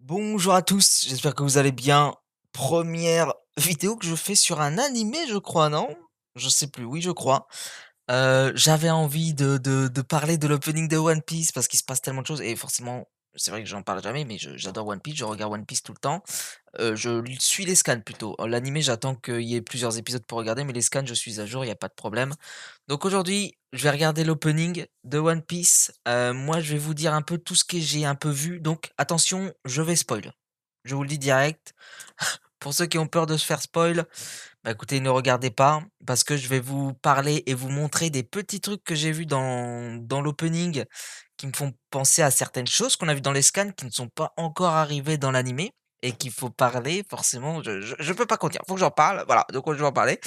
Bonjour à tous, j'espère que vous allez bien. Première vidéo que je fais sur un animé, je crois, non? Je sais plus, oui, je crois. J'avais envie de parler de l'opening de One Piece parce qu'il se passe tellement de choses et forcément, c'est vrai que j'en parle jamais, mais j'adore One Piece, je regarde One Piece tout le temps. Suis les scans plutôt. L'animé, j'attends qu'il y ait plusieurs épisodes pour regarder, mais les scans, je suis à jour, il y a pas de problème. Donc aujourd'hui, je vais regarder l'opening de One Piece. Moi, je vais vous dire un peu tout ce que j'ai un peu vu, donc attention, je vais spoil. Je vous le dis direct. Pour ceux qui ont peur de se faire spoil, bah écoutez, ne regardez pas, parce que je vais vous parler et vous montrer des petits trucs que j'ai vus dans l'opening qui me font penser à certaines choses qu'on a vues dans les scans qui ne sont pas encore arrivées dans l'animé et qu'il faut parler forcément. Je peux pas contenir, faut que j'en parle. Voilà, donc je vais en parler.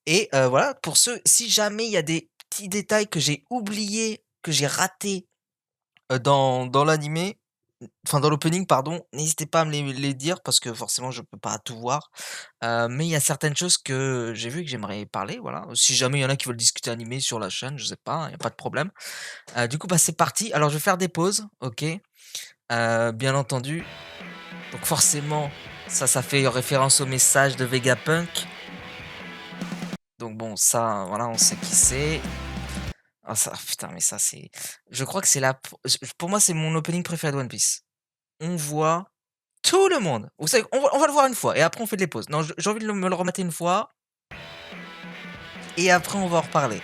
Et voilà, pour ceux, si jamais il y a des petits détails que j'ai oubliés, que j'ai ratés dans l'animé, enfin dans l'opening pardon, n'hésitez pas à me les dire parce que forcément je peux pas tout voir. Mais il y a certaines choses que j'ai vues et que j'aimerais parler, voilà. Si jamais il y en a qui veulent discuter animé sur la chaîne, je sais pas, il y a pas de problème. Du coup, bah, c'est parti. Alors je vais faire des pauses, OK, bien entendu. Donc forcément, ça fait référence au message de Vegapunk. Donc bon, ça, voilà, on sait qui c'est. Ah ça, putain, mais ça c'est, je crois que c'est la pour moi, c'est mon opening préféré de One Piece. On voit tout le monde. Vous savez, on va le voir une fois et après on fait des pauses. Non, j'ai envie de me le remater une fois et après on va en reparler.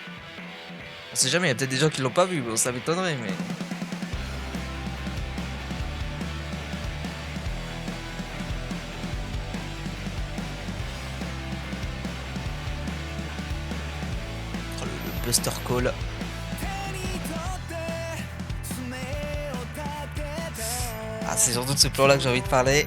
On sait jamais, il y a peut-être des gens qui l'ont pas vu, bon ça m'étonnerait, mais oh le Buster Call. Ah, c'est surtout de ce plan-là que j'ai envie de parler.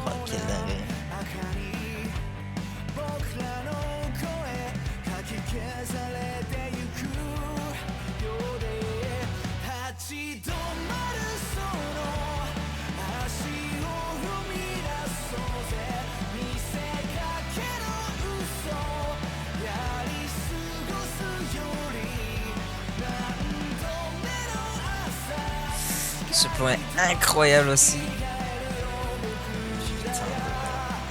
Oh, quelle dinguerie. Ce plan est incroyable aussi. Putain,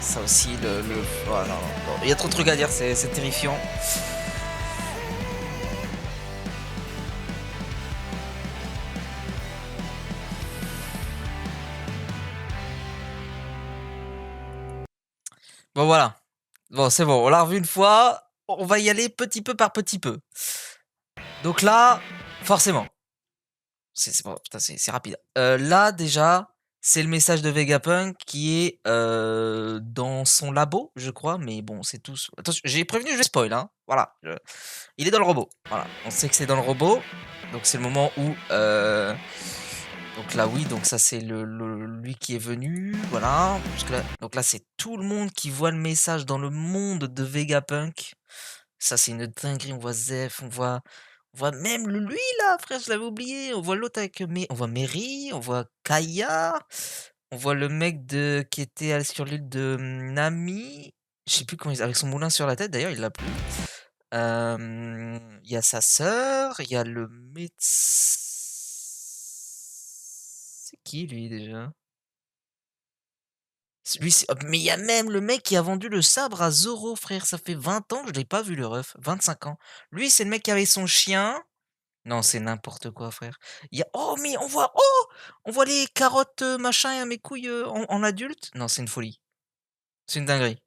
ça aussi, oh, non, non, bon, il y a trop de trucs à dire, c'est terrifiant. Bon voilà. Bon, c'est bon, on l'a revu une fois, on va y aller petit peu par petit peu. Donc là, forcément, c'est bon, putain, c'est rapide. Là déjà, c'est le message de Vegapunk qui est, dans son labo, je crois, mais bon, c'est tout attention, j'ai prévenu, je vais spoil, hein, voilà, il est dans le robot, voilà, on sait que c'est dans le robot, donc c'est le moment où, donc là, oui, donc ça, c'est lui qui est venu, voilà, jusque-là donc là, c'est tout le monde qui voit le message dans le monde de Vegapunk. Ça, c'est une dinguerie, on voit Zeph, on voit même lui là, frère, je l'avais oublié. On voit l'autre avec on voit Mary, on voit Kaya, on voit le mec qui était allé sur l'île de Nami. Je sais plus comment il avec son moulin sur la tête, d'ailleurs, il l'a plus. Il y a sa sœur, il y a le médecin. C'est qui lui déjà? Lui, mais il y a même le mec qui a vendu le sabre à Zoro, frère. Ça fait 20 ans que je l'ai pas vu, le ref. 25 ans. Lui, c'est le mec qui avait son chien. Non, c'est n'importe quoi, frère. Oh, mais on voit les carottes, machin, à mes couilles, en adulte. Non, c'est une folie. C'est une dinguerie.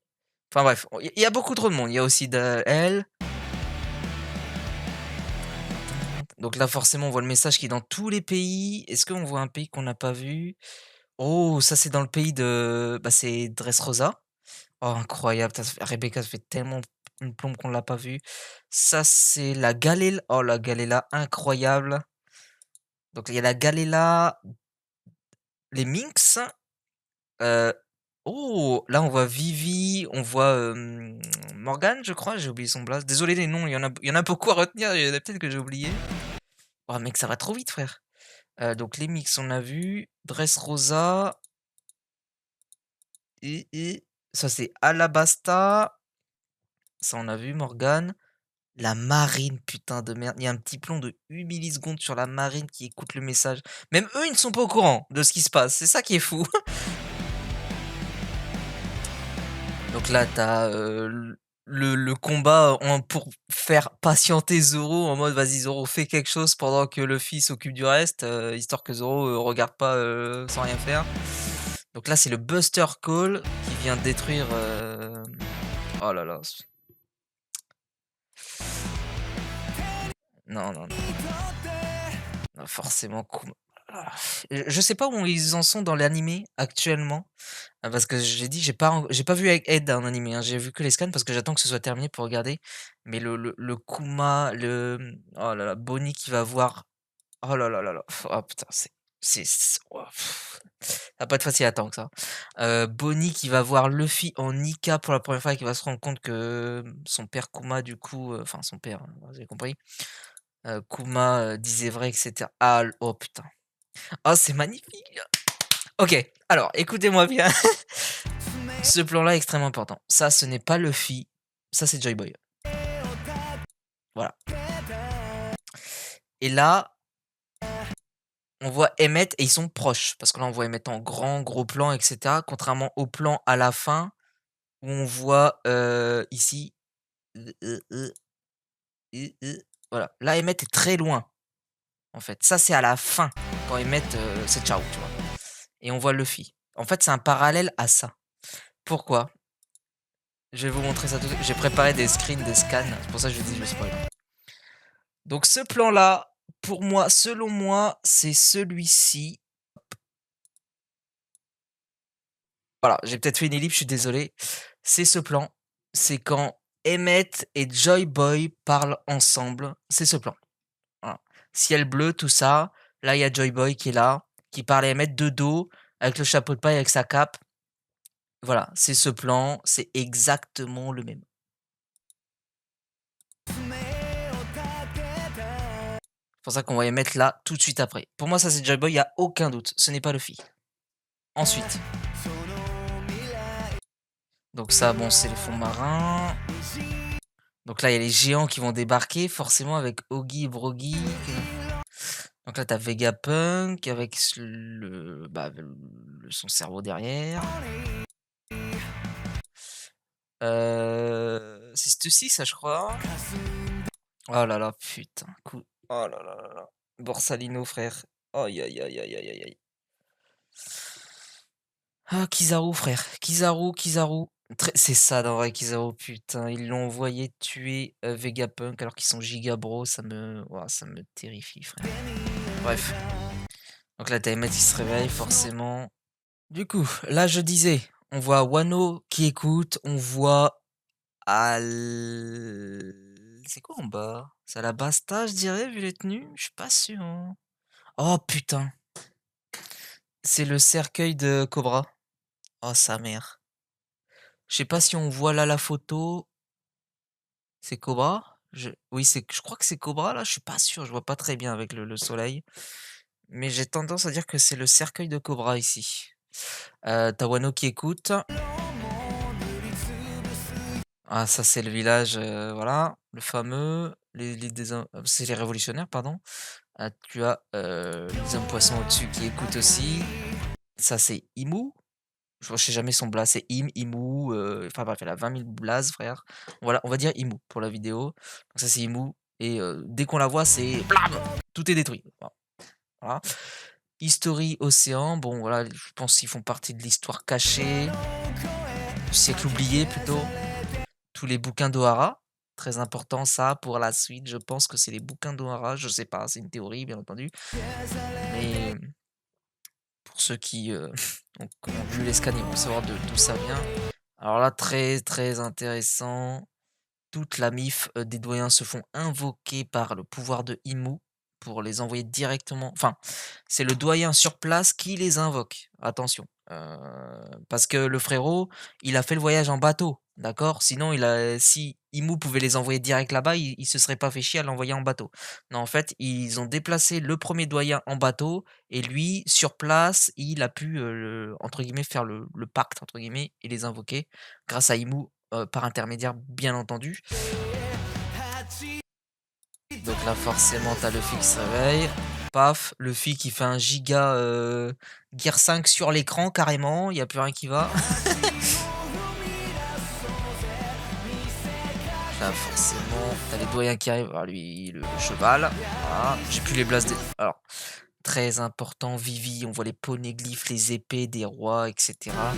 Enfin bref, il y a beaucoup trop de monde. Il y a aussi elle. Donc là, forcément, on voit le message qui est dans tous les pays. Est-ce qu'on voit un pays qu'on n'a pas vu? Oh, ça, c'est dans le pays de... Bah, c'est Dressrosa. Oh, incroyable. Rebecca, ça fait tellement une plombe qu'on l'a pas vu. Ça, c'est la Galela. Oh, la Galela, incroyable. Donc, il y a la Galela, les Minx. euh, Oh, là, on voit Vivi, on voit Morgane, je crois. J'ai oublié son blaze. Désolé les noms, il y en a beaucoup à retenir. Il y en a peut-être que j'ai oublié. Oh, mec, ça va trop vite, frère. Donc, les Mix, on a vu. Dressrosa. Et Ça, c'est Alabasta. Ça, on a vu, Morgane. La marine, putain de merde. Il y a un petit plomb de 8 millisecondes sur la marine qui écoute le message. Même eux, ils ne sont pas au courant de ce qui se passe. C'est ça qui est fou. Donc là, t'as le combat pour faire patienter Zoro en mode vas-y Zoro, fais quelque chose pendant que Luffy s'occupe du reste, histoire que Zoro regarde pas sans rien faire. Donc là, c'est le Buster Call qui vient détruire. Oh là là. Non, non, non. Non, forcément. Je sais pas où ils en sont dans l'animé actuellement. Parce que j'ai dit, j'ai pas vu avec Ed un animé, hein, j'ai vu que les scans parce que j'attends que ce soit terminé pour regarder. Mais le Kuma, oh là là, Bonnie qui va voir. Oh là là là là. Oh putain, oh, ça va pas être facile à attendre que ça. Bonnie qui va voir Luffy en Nika pour la première fois et qui va se rendre compte que son père Kuma, du coup, enfin son père, hein, vous avez compris. Kuma disait vrai, etc. Ah, oh putain. Oh, c'est magnifique. Ok, alors écoutez-moi bien. Ce plan-là est extrêmement important. Ça, ce n'est pas Luffy, ça c'est Joy Boy. Voilà. Et là, on voit Emmet et ils sont proches. Parce que là, on voit Emmet en grand, gros plan, etc. Contrairement au plan à la fin, où on voit ici. Voilà. Là, Emmet est très loin. En fait, ça c'est à la fin. Quand Emmet, c'est ciao, tu vois. Et on voit Luffy. En fait, c'est un parallèle à ça. Pourquoi? Je vais vous montrer ça tout de suite. J'ai préparé des screens, des scans. C'est pour ça que je dis je spoil. Donc ce plan-là, pour moi, selon moi, c'est celui-ci. Voilà, j'ai peut-être fait une ellipse, je suis désolé. C'est ce plan. C'est quand Emmet et Joy Boy parlent ensemble. C'est ce plan. Voilà. Ciel bleu, tout ça. Là, il y a Joy Boy qui est là, qui parle à Emmet de dos, avec le chapeau de paille, avec sa cape. Voilà, c'est ce plan. C'est exactement le même. C'est pour ça qu'on va Emmet là tout de suite après. Pour moi, ça c'est Joy Boy, il n'y a aucun doute. Ce n'est pas Luffy. Ensuite. Donc ça, bon, c'est les fonds marins. Donc là, il y a les géants qui vont débarquer, forcément, avec Oggy et Broggy. Donc là, t'as Vegapunk avec son cerveau derrière. C'est ceci, ça, je crois. Oh là là, putain. Oh là là là là. Borsalino, frère. Aïe, aïe, aïe, aïe, aïe, aïe. Ah, Kizaru, frère. Kizaru. C'est ça, dans vrai, Kizaru, putain. Ils l'ont envoyé tuer Vegapunk alors qu'ils sont giga bro. Ouah, ça me terrifie, frère. Bref. Donc là, t'as Emmet qui se réveille, forcément. Du coup, là, je disais, on voit Wano qui écoute, on voit C'est quoi en bas? C'est Alabasta, je dirais, vu les tenues? Je suis pas sûr, hein. Oh, putain. C'est le cercueil de Cobra. Oh, sa mère. Je sais pas si on voit là la photo. C'est Cobra? Oui, je crois que c'est Cobra, là, je suis pas sûr, je vois pas très bien avec le soleil. Mais j'ai tendance à dire que c'est le cercueil de Cobra ici. T'as Wano qui écoute. Ah, ça c'est le village, voilà, le fameux, c'est les révolutionnaires, pardon. Tu as les hommes poissons au-dessus qui écoutent aussi. Ça c'est Imu. Je sais jamais son blaze, c'est Imu, enfin bref, elle a 20 000 blazes, frère. Voilà, on va dire Imu pour la vidéo. Donc ça c'est Imu. Et dès qu'on la voit, c'est blam, tout est détruit. Voilà. History Océan, bon voilà, je pense qu'ils font partie de l'histoire cachée, du siècle oublié plutôt. Tous les bouquins d'Ohara, très important ça pour la suite, je pense que c'est les bouquins d'Ohara, je sais pas, c'est une théorie bien entendu. Mais pour ceux qui ont vu les scans, ils vont savoir d'où ça vient. Alors là, très très intéressant. Toute la MIF des doyens se font invoquer par le pouvoir de Imu pour les envoyer directement. Enfin, c'est le doyen sur place qui les invoque. Attention. Parce que le frérot, il a fait le voyage en bateau, d'accord? Sinon si Imu pouvait les envoyer direct là-bas, il se serait pas fait chier à l'envoyer en bateau. Non, en fait, ils ont déplacé le premier doyen en bateau et lui, sur place, il a pu, entre guillemets, «faire le pacte» entre guillemets et les invoquer grâce à Imu, par intermédiaire, bien entendu. Donc là, forcément, tu as Luffy qui se réveille. Paf, Luffy qui fait un giga, Gear 5 sur l'écran carrément, il y a plus rien qui va. Là, forcément, tu as les doyens qui arrivent. Alors lui, le cheval, voilà. J'ai plus les blasts des alors, très important, Vivi, on voit les poneglyphes, les épées des rois et cetera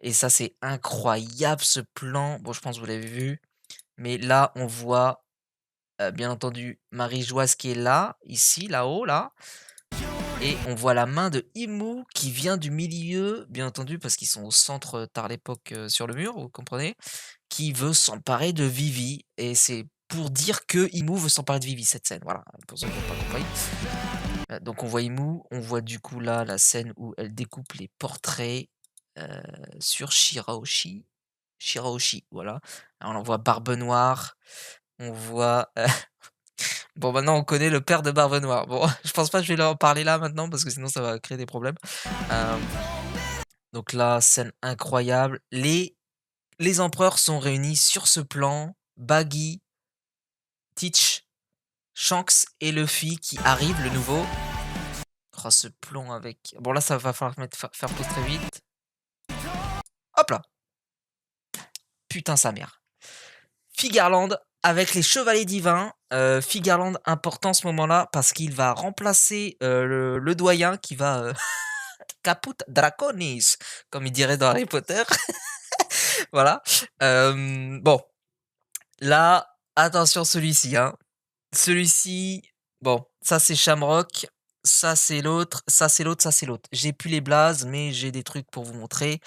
et ça, c'est incroyable ce plan. Bon, je pense que vous l'avez vu, mais là, on voit, bien entendu, Marie-Joise qui est là, ici, là-haut, là. Et on voit la main de Imu qui vient du milieu, bien entendu, parce qu'ils sont au centre, tard l'époque, sur le mur, vous comprenez? Qui veut s'emparer de Vivi et c'est pour dire que Imu veut s'emparer de Vivi, cette scène, voilà, pour ceux qui n'ont pas compris. Donc on voit Imu, on voit du coup là la scène où elle découpe les portraits, heu, sur Shirahoshi, voilà. Alors on voit Barbe Noire, on voit, bon, maintenant on connaît le père de Barbe Noire. Bon, je pense pas que je vais leur en parler là maintenant parce que sinon ça va créer des problèmes. Hem, donc là, scène incroyable. Les empereurs sont réunis sur ce plan. Baggy, Teach, Shanks et Luffy qui arrive, le nouveau. Oh, ce plan avec bon là, ça va falloir faire pause très vite. Hop là! Putain sa mère. Figarland avec les chevaliers divins. Figarland important ce moment-là parce qu'il va remplacer, le doyen qui va, Caput Draconis, comme il dirait dans Harry Potter. Voilà. Bon, là, attention celui-ci, hein. Celui-ci, bon, ça c'est Shamrock, ça c'est l'autre, ça c'est l'autre, ça c'est l'autre. J'ai plus les blazes, mais j'ai des trucs pour vous montrer.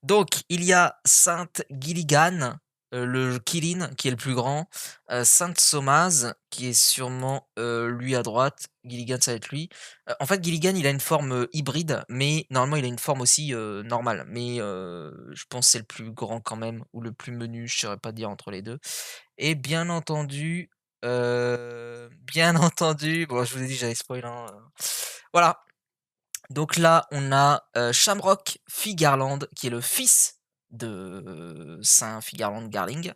Donc, il y a Sainte Gilligan, le Kirin qui est le plus grand, Sainte Somaz qui est sûrement, lui à droite, Gilligan ça va être lui. En fait Gilligan il a une forme, hybride, mais normalement il a une forme aussi, normale, mais je pense c'est le plus grand quand même ou le plus menu, je saurais pas dire entre les 2. Et bien entendu, bon je vous ai dit j'allais spoil, hein, voilà. Donc là, on a, Shamrock Figarland, qui est le fils de Saint Figarland Garling,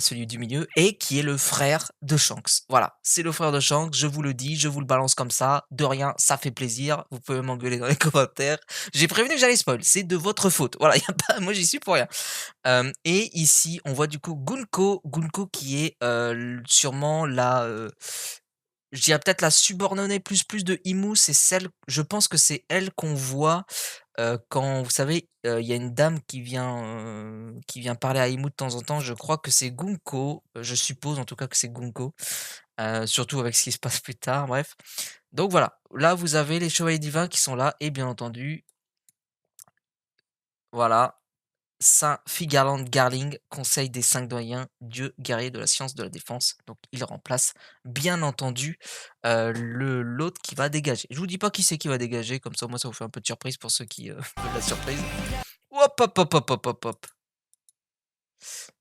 celui du milieu, et qui est le frère de Shanks. Voilà, c'est le frère de Shanks, je vous le dis, je vous le balance comme ça, de rien, ça fait plaisir. Vous pouvez m'engueuler dans les commentaires. J'ai prévenu que j'allais spoil, c'est de votre faute. Voilà, y a pas moi j'y suis pour rien. Et ici, on voit du coup Gunko qui est, sûrement la, je dirais peut-être la subordonnée plus de Imu, c'est celle je pense que c'est elle qu'on voit, quand vous savez, il y a une dame qui vient parler à Imu de temps en temps, je crois que c'est Gunko, je suppose en tout cas que c'est Gunko, surtout avec ce qui se passe plus tard, bref. Donc voilà, là vous avez les chevaliers divins qui sont là et bien entendu, voilà, Saint Figarland Garling, conseil des 5 doyens, dieu guerrier de la science de la défense. Donc il remplace bien entendu, le l'autre qui va dégager. Je vous dis pas qui c'est qui va dégager, comme ça, moi, ça vous fait un peu de surprise pour ceux qui, veulent la surprise. Hop, hop, hop, hop, hop, hop, hop.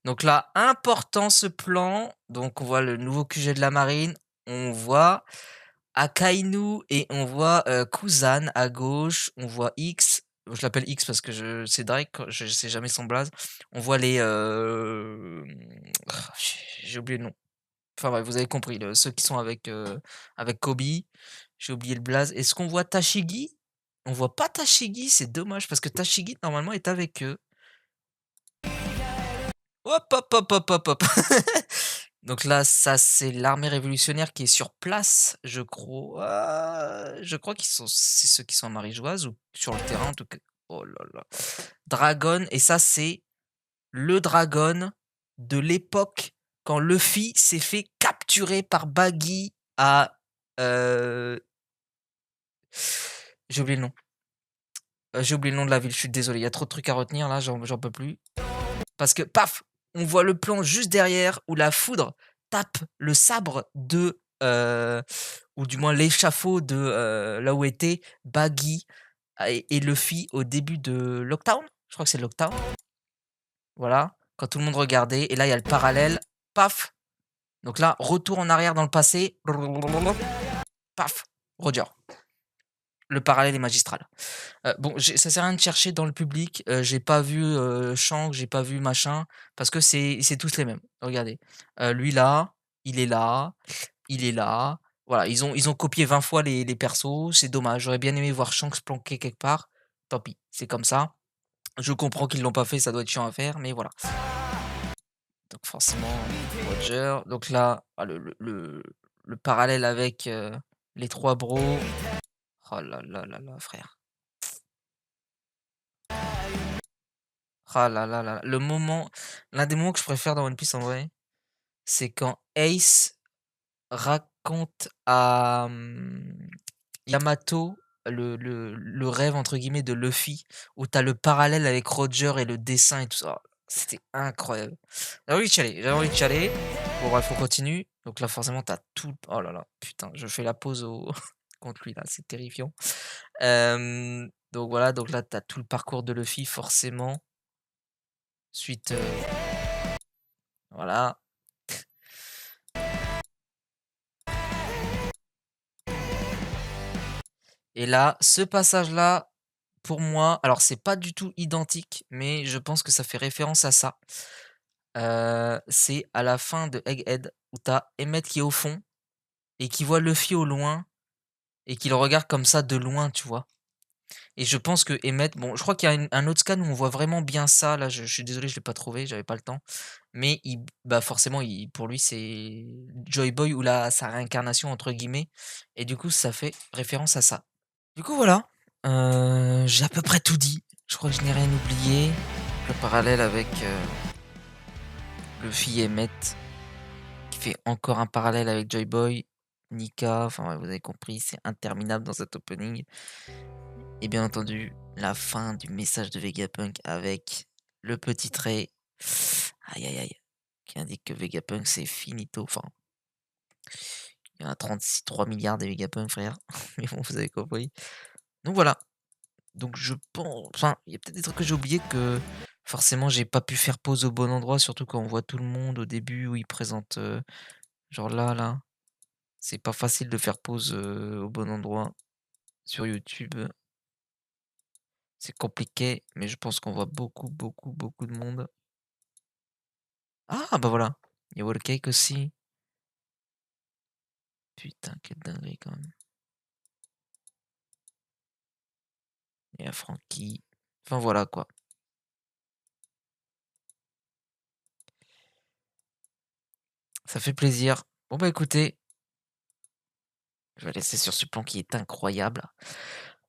Donc là, important ce plan. Donc on voit le nouveau QG de la marine, on voit Akainu et on voit, Kuzan à gauche, on voit X, je l'appelle X parce que c'est Drake, je sais jamais son blaze. On voit les, j'ai oublié le nom. Enfin bref, vous avez compris, ceux qui sont avec Kobe. J'ai oublié le blaze. Est-ce qu'on voit Tashigi? On voit pas Tashigi, c'est dommage parce que Tashigi normalement est avec eux. Hop, hop, hop, hop, hop, hop. Donc là, ça, c'est l'armée révolutionnaire qui est sur place, je crois qu'ils sont c'est ceux qui sont à Marie-Joise ou sur le terrain en tout cas. Oh là là. Dragon et ça, c'est le Dragon de l'époque quand Luffy s'est fait capturer par Baggy à, heu j'ai oublié le nom. J'ai oublié le nom de la ville, je suis désolé, il y a trop de trucs à retenir là, j'en peux plus. Parce que paf! On voit le plan juste derrière où la foudre tape le sabre ou du moins l'échafaud de, là où était Baggy. et Luffy au début de Lockdown? Je crois que c'est Lockdown, voilà, quand tout le monde regardait et là, il y a le parallèle, paf! Donc là, retour en arrière dans le passé, paf! Roger. Le parallèle est magistral. Bon, ça sert à rien de chercher dans le public, j'ai pas vu, Shanks, j'ai pas vu machin, parce que c'est tous les mêmes. Regardez, lui là, il est là, il est là. Voilà, ils ont copié 20 fois les persos, c'est dommage. J'aurais bien aimé voir Shanks planqué quelque part. Tant pis, c'est comme ça. Je comprends qu'ils l'ont pas fait, ça doit être chiant à faire, mais voilà. Donc forcément, Roger. Donc là, ah le parallèle avec, les 3 bros. Oh là là là là, frère. Ah là là là, l'un des moments que je préfère dans One Piece en vrai, c'est quand Ace raconte à, Yamato le «rêve» entre guillemets de Luffy, où tu as le parallèle avec Roger et le dessin et tout ça. C'était incroyable. J'avais envie de chialer. Bon bref, on continue. Donc là forcément tu as tout oh là là, putain, je fais la pause au contre lui là, c'est terrifiant. Donc voilà, donc là tu as tout le parcours de Luffy forcément, suite, voilà. Et là, ce passage-là, pour moi, alors c'est pas du tout identique, mais je pense que ça fait référence à ça. C'est à la fin de Egghead, où tu as Emmet qui est au fond et qui voit Luffy au loin et qui le regarde comme ça de loin, tu vois? Et je pense que Emmet, bon, je crois qu'il y a un autre scan où on voit vraiment bien ça, là, je suis désolé, je l'ai pas trouvé, j'avais pas le temps. Mais bah, forcément, pour lui, c'est Joy Boy ou sa «réincarnation» entre guillemets et du coup, ça fait référence à ça. Du coup, voilà, j'ai à peu près tout dit. Je crois que je n'ai rien oublié. Le parallèle avec, Luffy et Emmet, qui fait encore un parallèle avec Joy Boy, Nika, enfin ouais, vous avez compris, c'est interminable dans cet opening. Et bien entendu, la fin du message de Vegapunk avec le petit trait, aïe aïe aïe, qui indique que Vegapunk c'est finito. Enfin, il y en a 3 milliards des Vegapunk, frère. Mais bon, vous avez compris. Donc voilà. Donc je pense, enfin, il y a peut-être des trucs que j'ai oubliés que forcément j'ai pas pu faire pause au bon endroit, surtout quand on voit tout le monde au début où ils présentent, genre là, c'est pas facile de faire pause, au bon endroit sur YouTube, c'est compliqué, mais je pense qu'on voit beaucoup, beaucoup, beaucoup de monde. Ah bah voilà, il y a Wall Cake aussi. Putain, quelle dinguerie quand même. Il y a Frankie. Enfin voilà quoi. Ça fait plaisir. Bon bah écoutez, je vais laisser sur ce plan qui est incroyable.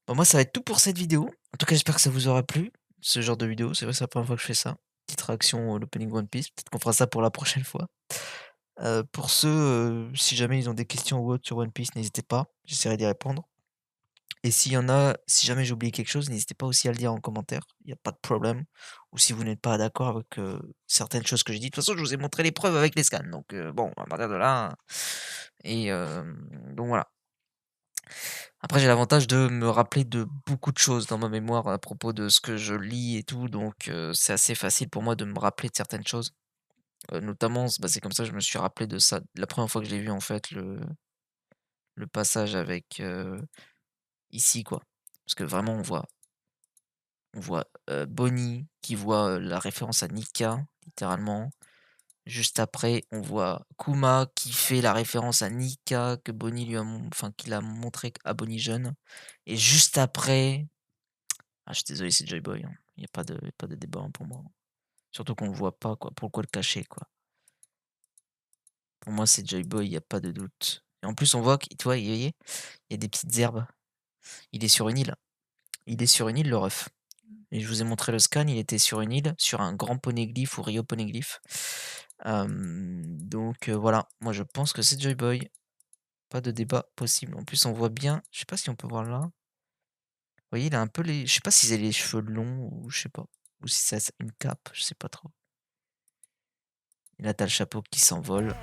Bon, moi, ça va être tout pour cette vidéo. En tout cas, j'espère que ça vous aura plu, ce genre de vidéo. C'est vrai, c'est la première fois que je fais ça. Petite réaction à l'opening One Piece. Peut-être qu'on fera ça pour la prochaine fois. Pour ceux, si jamais ils ont des questions ou autres sur One Piece, n'hésitez pas. J'essaierai d'y répondre. Et s'il y en a, si jamais j'ai oublié quelque chose, n'hésitez pas aussi à le dire en commentaire. Il n'y a pas de problème. Ou si vous n'êtes pas d'accord avec certaines choses que j'ai dites. De toute façon, je vous ai montré les preuves avec les scans. Donc, bon, à partir de là. Et donc voilà. Après, j'ai l'avantage de me rappeler de beaucoup de choses dans ma mémoire à propos de ce que je lis et tout, donc c'est assez facile pour moi de me rappeler de certaines choses. Notamment, c'est comme ça que je me suis rappelé de ça la première fois que j'ai vu en fait le passage avec, ici quoi. Parce que vraiment on voit, Bonnie qui voit, la référence à Nika, littéralement. Juste après, on voit Kuma qui fait la référence à Nika que Bonnie lui a qu'il a montré à Bonnie jeune et juste après. Ah, je suis désolé, c'est Joy Boy, hein. Il y a pas de débat, hein, pour moi. Surtout qu'on le voit pas, quoi. Pourquoi le cacher, quoi? Pour moi, c'est Joy Boy, il y a pas de doute. Et en plus, on voit que tu vois, vous voyez, il y a des petites herbes. Il est sur une île. Il est sur une île, le ref. Et je vous ai montré le scan, il était sur une île, sur un grand poneglyphe ou Rio Poneglyph. Donc voilà, moi je pense que c'est Joy Boy. Pas de débat possible. En plus, on voit bien, je sais pas si on peut voir là. Vous voyez, il a un peu les, je sais pas s'il a les cheveux longs ou je sais pas, ou si c'est une cape, je sais pas trop. Et là, tu le chapeau qui s'envole.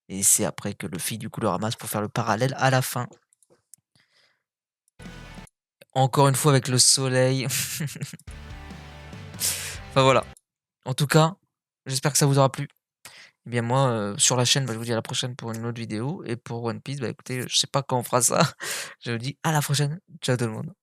Et c'est après que Luffy, du coup, le ramasse pour faire le parallèle à la fin. encore une fois avec le soleil. Enfin voilà. En tout cas, j'espère que ça vous aura plu. Eh bien moi, sur la chaîne, bah, je vous dis à la prochaine pour une autre vidéo et pour One Piece, bah, écoutez, je sais pas quand on fera ça. Je vous dis à la prochaine. Ciao tout le monde.